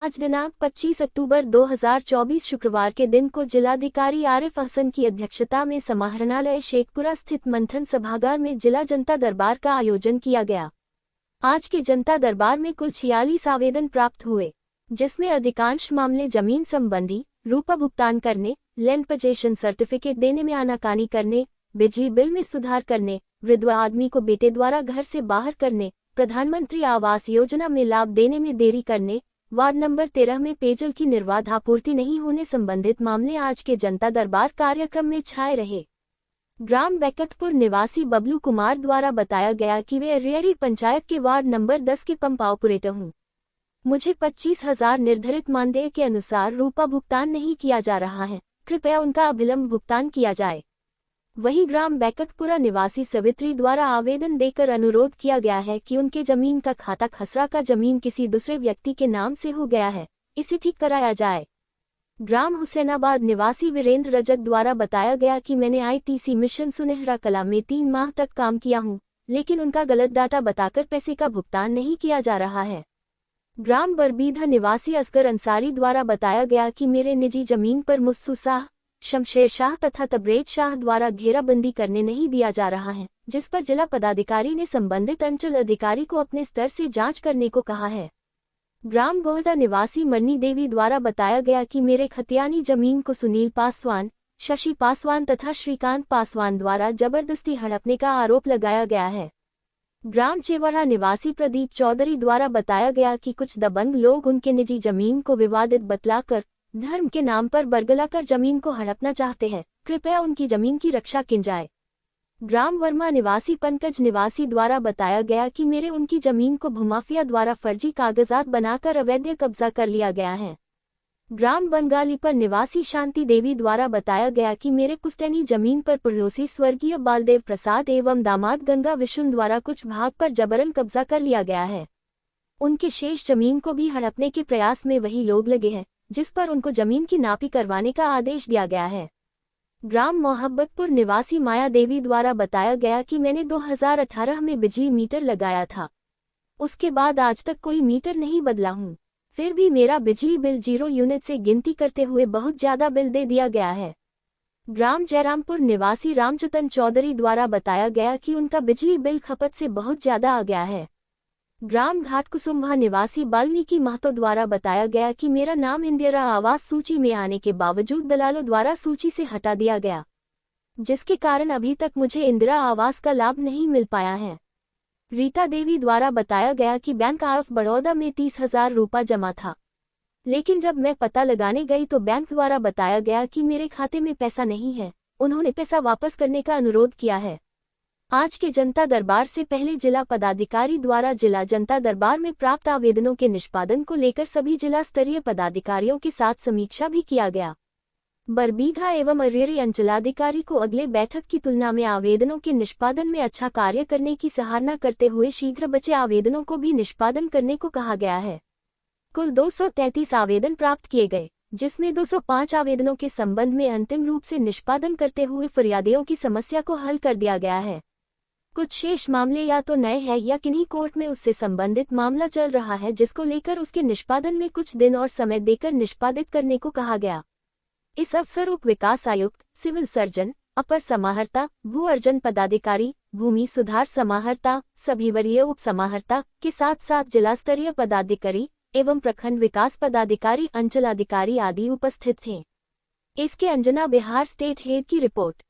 आज दिनांक 25 अक्टूबर 2024 शुक्रवार के दिन को जिलाधिकारी आरिफ हसन की अध्यक्षता में समाहरणालय शेखपुरा स्थित मंथन सभागार में जिला जनता दरबार का आयोजन किया गया। आज के जनता दरबार में कुल 46 आवेदन प्राप्त हुए, जिसमें अधिकांश मामले जमीन संबंधी, रूपा भुगतान करने, लैंड पजेशन सर्टिफिकेट देने में आनाकानी करने, बिजली बिल में सुधार करने, वृद्ध आदमी को बेटे द्वारा घर से बाहर करने, प्रधानमंत्री आवास योजना में लाभ देने में देरी करने, वार्ड नंबर 13 में पेयजल की निर्बाध आपूर्ति नहीं होने संबंधित मामले आज के जनता दरबार कार्यक्रम में छाए रहे। ग्राम बैकटपुर निवासी बबलू कुमार द्वारा बताया गया कि वे अरियरी पंचायत के वार्ड नंबर 10 के पंप ऑपरेटर हूँ। मुझे 25,000 निर्धारित मानदेय के अनुसार रूपा भुगतान नहीं किया जा रहा है, कृपया उनका अविलंब भुगतान किया जाए। वहीं ग्राम बैकटपुरा निवासी सवित्री द्वारा आवेदन देकर अनुरोध किया गया है कि उनके जमीन का खाता खसरा का जमीन किसी दूसरे व्यक्ति के नाम से हो गया है, इसे ठीक कराया जाए। ग्राम हुसैनाबाद निवासी वीरेंद्र रजक द्वारा बताया गया कि मैंने ITC मिशन सुनहरा कला में 3 माह तक काम किया हूं, लेकिन उनका गलत डाटा बताकर पैसे का भुगतान नहीं किया जा रहा है। ग्राम बरबीघा निवासी असगर अंसारी द्वारा बताया गया कि मेरे निजी जमीन पर मुस्सू शाह, शमशेर शाह तथा तबरेज शाह द्वारा घेराबंदी करने नहीं दिया जा रहा है, जिस पर जिला पदाधिकारी ने संबंधित अंचल अधिकारी को अपने स्तर से जांच करने को कहा है। ग्राम गोहदा निवासी मन्नी देवी द्वारा बताया गया कि मेरे खतियानी जमीन को सुनील पासवान, शशि पासवान तथा श्रीकांत पासवान द्वारा जबरदस्ती हड़पने का आरोप लगाया गया है। ग्राम चेवड़ा निवासी प्रदीप चौधरी द्वारा बताया गया कि कुछ दबंग लोग उनके निजी जमीन को विवादित बतलाकर धर्म के नाम पर बरगलाकर जमीन को हड़पना चाहते हैं, कृपया उनकी जमीन की रक्षा की जाए। ग्राम वर्मा निवासी पंकज निवासी द्वारा बताया गया कि मेरे उनकी जमीन को भूमाफिया द्वारा फर्जी कागजात बनाकर अवैध कब्जा कर लिया गया है। ग्राम बंगाली पर निवासी शांति देवी द्वारा बताया गया कि मेरे पुस्तैनी जमीन पर पड़ोसी स्वर्गीय बालदेव प्रसाद एवं दामाद गंगा विष्णु द्वारा कुछ भाग पर जबरन कब्जा कर लिया गया है। उनके शेष जमीन को भी हड़पने के प्रयास में वही लोग लगे हैं, जिस पर उनको जमीन की नापी करवाने का आदेश दिया गया है। ग्राम मोहब्बतपुर निवासी माया देवी द्वारा बताया गया कि मैंने 2018 में बिजली मीटर लगाया था, उसके बाद आज तक कोई मीटर नहीं बदला हूँ, फिर भी मेरा बिजली बिल 0 यूनिट से गिनती करते हुए बहुत ज्यादा बिल दे दिया गया है। ग्राम जयरामपुर निवासी रामजतन चौधरी द्वारा बताया गया कि उनका बिजली बिल खपत से बहुत ज्यादा आ गया है। ग्राम घाटकुसुम्भा निवासी वाल्मीकि महतो द्वारा बताया गया कि मेरा नाम इंदिरा आवास सूची में आने के बावजूद दलालों द्वारा सूची से हटा दिया गया, जिसके कारण अभी तक मुझे इंदिरा आवास का लाभ नहीं मिल पाया है। रीता देवी द्वारा बताया गया कि बैंक ऑफ बड़ौदा में 30,000 रुपया जमा था, लेकिन जब मैं पता लगाने गई तो बैंक द्वारा बताया गया कि मेरे खाते में पैसा नहीं है, उन्होंने पैसा वापस करने का अनुरोध किया है। आज के जनता दरबार से पहले जिला पदाधिकारी द्वारा जिला जनता दरबार में प्राप्त आवेदनों के निष्पादन को लेकर सभी जिला स्तरीय पदाधिकारियों के साथ समीक्षा भी किया गया। बरबीघा एवं अरियरी अंचलाधिकारी को अगले बैठक की तुलना में आवेदनों के निष्पादन में अच्छा कार्य करने की सराहना करते हुए शीघ्र बचे आवेदनों को भी निष्पादन करने को कहा गया है। कुल 233 आवेदन प्राप्त किए गए, जिसमें 205 आवेदनों के संबंध में अंतिम रूप से निष्पादन करते हुए फरियादियों की समस्या को हल कर दिया गया है। कुछ शेष मामले या तो नए हैं या किन्हीं कोर्ट में उससे संबंधित मामला चल रहा है, जिसको लेकर उसके निष्पादन में कुछ दिन और समय देकर निष्पादित करने को कहा गया। इस अवसर उप विकास आयुक्त, सिविल सर्जन, अपर समाहर्ता, भू अर्जन पदाधिकारी, भूमि सुधार समाहर्ता, सभी वरीय उप समाहर्ता के साथ साथ जिला स्तरीय पदाधिकारी एवं प्रखंड विकास पदाधिकारी, अंचलाधिकारी आदि उपस्थित थे। इसके अंजना बिहार स्टेट हेड की रिपोर्ट।